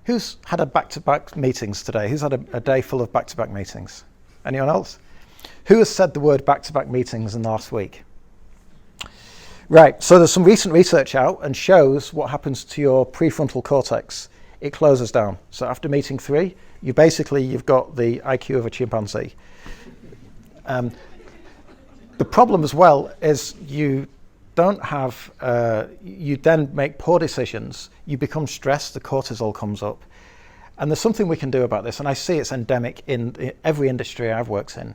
Who's had a back-to-back meetings today? Who's had a day full of back-to-back meetings? Anyone else? Who has said the word back-to-back meetings in the last week? Right, so there's some recent research out and shows what happens to your prefrontal cortex. It closes down. So after meeting 3, you've got the IQ of a chimpanzee. The problem as well is you don't have, you then make poor decisions, you become stressed, the cortisol comes up. And there's something we can do about this, and I see it's endemic in every industry I've worked in.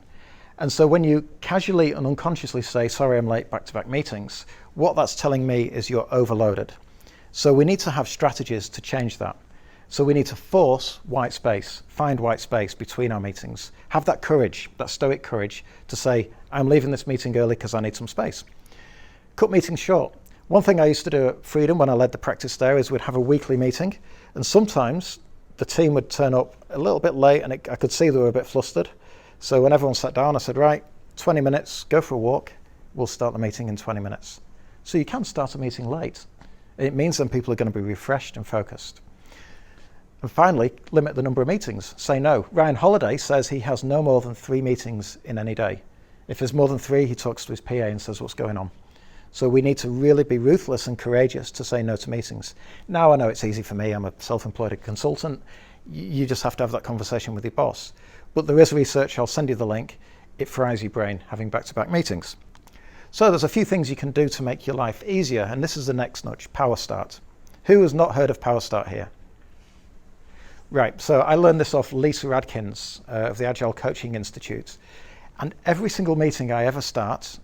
And so when you casually and unconsciously say, sorry, I'm late, back-to-back meetings, what that's telling me is you're overloaded. So we need to have strategies to change that. So we need to force white space, find white space between our meetings, have that courage, that stoic courage to say, I'm leaving this meeting early because I need some space. Cut meetings short. One thing I used to do at Freedom when I led the practice there is we'd have a weekly meeting, and sometimes the team would turn up a little bit late and I could see they were a bit flustered. So when everyone sat down, I said, right, 20 minutes, go for a walk. We'll start the meeting in 20 minutes. So you can start a meeting late. It means then people are going to be refreshed and focused. And finally, limit the number of meetings. Say no. Ryan Holiday says he has no more than 3 meetings in any day. If there's more than 3, he talks to his PA and says what's going on. So we need to really be ruthless and courageous to say no to meetings. Now I know it's easy for me. I'm a self-employed consultant. You just have to have that conversation with your boss. But there is research, I'll send you the link. It fries your brain having back-to-back meetings. So there's a few things you can do to make your life easier, and this is the next nudge, Powerstart. Who has not heard of Powerstart here? Right, so I learned this off Lisa Adkins of the Agile Coaching Institute. And every single meeting I ever start,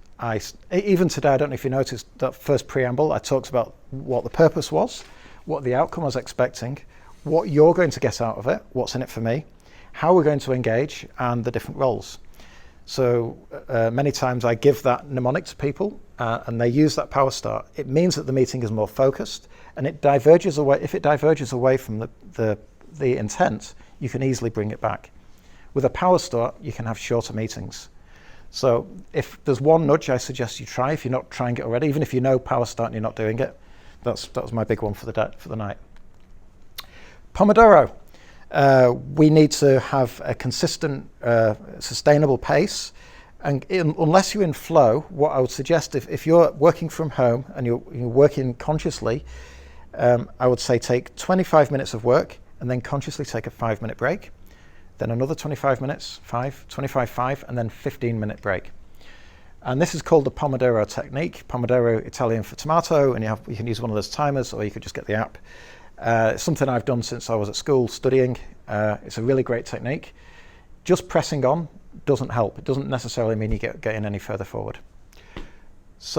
even today, I don't know if you noticed that first preamble, I talked about what the purpose was, what the outcome I was expecting, what you're going to get out of it, what's in it for me, how we're going to engage, and the different roles. So many times I give that mnemonic to people and they use that Powerstart. It means that the meeting is more focused and it diverges away. If it diverges away from the intent, you can easily bring it back. With a Powerstart, you can have shorter meetings. So if there's one nudge I suggest you try, if you're not trying it already, even if you know Powerstart and you're not doing it, that was my big one for the night. Pomodoro. We need to have a consistent, sustainable pace. And unless you're in flow, what I would suggest, if you're working from home and you're working consciously, I would say take 25 minutes of work and then consciously take a 5-minute break. Then another 25 minutes, 25, 5, and then 15-minute break. And this is called the Pomodoro technique. Pomodoro, Italian for tomato, and you can use one of those timers, or you could just get the app. It's something I've done since I was at school studying. It's a really great technique. Just pressing on doesn't help. It doesn't necessarily mean you get getting any further forward.